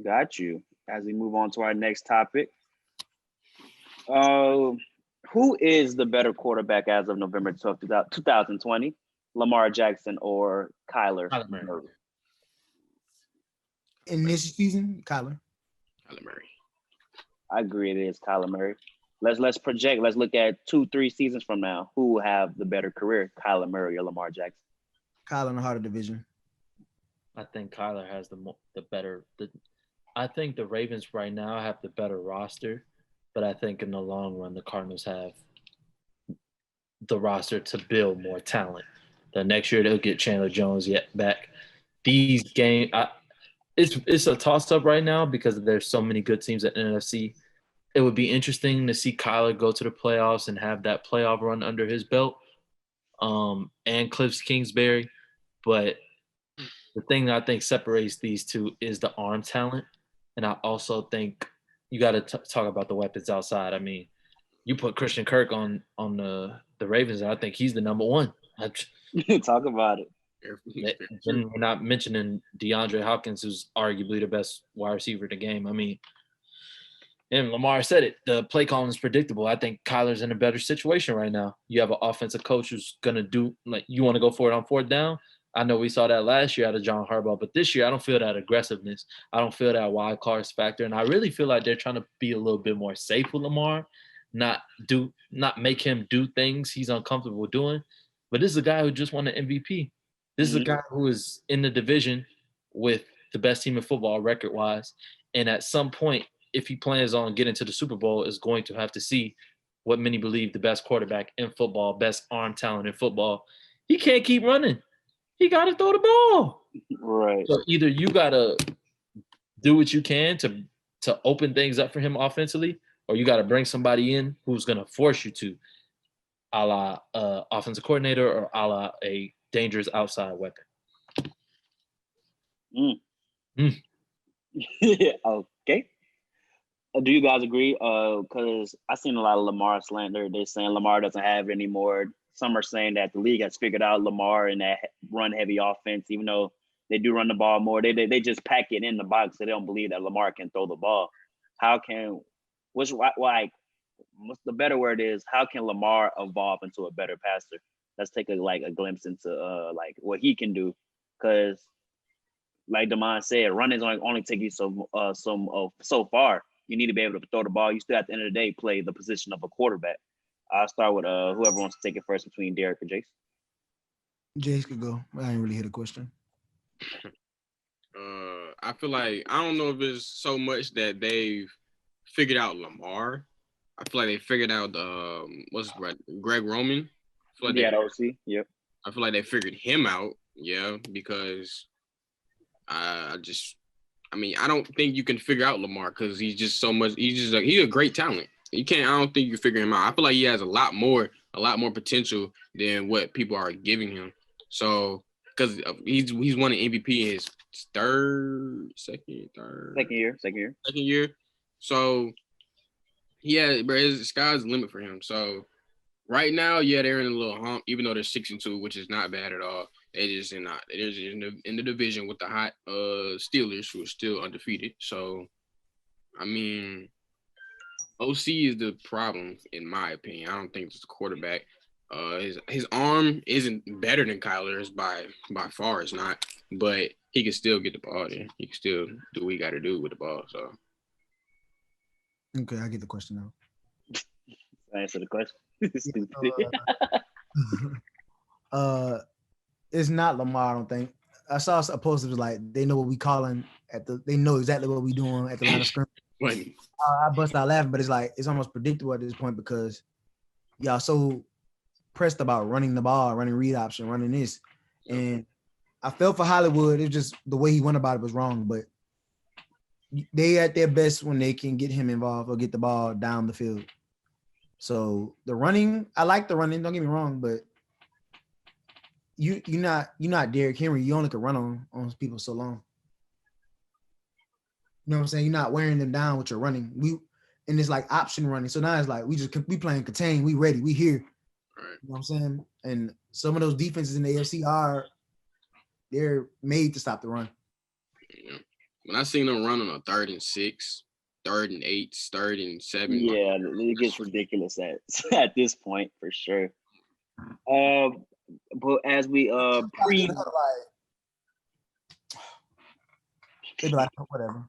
Got you. As we move on to our next topic, uh, who is the better quarterback as of November 12th, 2020? Lamar Jackson or Kyler Kyler Murray. Murray? In this season, Kyler. Kyler Murray. I agree it is Kyler Murray. Let's project. Let's look at 2-3 seasons from now. Who will have the better career, Kyler Murray or Lamar Jackson? Kyler in the harder division. I think Kyler has the better. I think the Ravens right now have the better roster, but I think in the long run the Cardinals have the roster to build more talent. The next year they'll get Chandler Jones yet back. These games, it's a toss up right now because there's so many good teams at NFC. It would be interesting to see Kyler go to the playoffs and have that playoff run under his belt, and Cliff Kingsbury. But the thing that I think separates these two is the arm talent, and I also think you got to talk about the weapons outside. I mean, you put Christian Kirk on the Ravens, and I think he's the number one. Talk about it. Then we're not mentioning DeAndre Hopkins, who's arguably the best wide receiver in the game. I mean, and Lamar said it, the play calling is predictable. I think Kyler's in a better situation right now. You have an offensive coach who's going to do, like, you want to go for it on fourth down. I know we saw that last year out of John Harbaugh, but this year I don't feel that aggressiveness. I don't feel that wild cards factor. And I really feel like they're trying to be a little bit more safe with Lamar, not make him do things he's uncomfortable doing. But this is a guy who just won an MVP. This is a guy who is in the division with the best team in football record-wise. And at some point, if he plans on getting to the Super Bowl, is going to have to see what many believe the best quarterback in football, best arm talent in football. He can't keep running. He got to throw the ball. Right. So either you got to do what you can to open things up for him offensively, or you got to bring somebody in who's going to force you to, a la offensive coordinator or a la a dangerous outside weapon. Okay. Do you guys agree? Because I've seen a lot of Lamar slander. They're saying Lamar doesn't have it anymore. Some are saying that the league has figured out Lamar and that run heavy offense, even though they do run the ball more. They just pack it in the box. So they don't believe that Lamar can throw the ball. How can what's the better word is? How can Lamar evolve into a better passer? Let's take a glimpse into like what he can do, because like Damon said, running's only take you so far. You need to be able to throw the ball. You still at the end of the day play the position of a quarterback. I'll start with whoever wants to take it first between Derek or Jace. Jace could go. I didn't really hear the question. I feel like I don't know if it's so much that they've figured out Lamar. I feel like they figured out Greg Roman. I feel like OC. Yep. I feel like they figured him out. Yeah, because I don't think you can figure out Lamar because he's just so much. He's a great talent. You can't. I don't think you can figure him out. I feel like he has a lot more potential than what people are giving him. So because he's won an MVP in his second year. So yeah, bro, the sky's the limit for him. So right now, yeah, they're in a little hump, even though they're 6-2, which is not bad at all. They're just in the division with the hot Steelers, who are still undefeated. So, I mean, OC is the problem, in my opinion. I don't think it's the quarterback. His arm isn't better than Kyler's by far. It's not, but he can still get the ball there. He can still do what he got to do with the ball. So, okay, I get the question now. Answer the question. It's not Lamar. I don't think. I saw a post that was like they know what we calling they know exactly what we doing at the line of scrimmage. I bust out laughing, but it's almost predictable at this point because y'all so pressed about running the ball, running read option, running this, and I felt for Hollywood. It's just the way he went about it was wrong, but they at their best when they can get him involved or get the ball down the field. So the running, I like the running. Don't get me wrong, but you're not Derrick Henry. You only can run on people so long. You know what I'm saying? You're not wearing them down with your running. And it's like option running. So now it's like we playing contain. We ready. We here. right. You know what I'm saying? And some of those defenses in the AFC they're made to stop the run. When I seen them run on a 3rd and 6, 3rd and 8, 3rd and 7. Yeah, it gets ridiculous at this point for sure. But as we pre, they be like, whatever.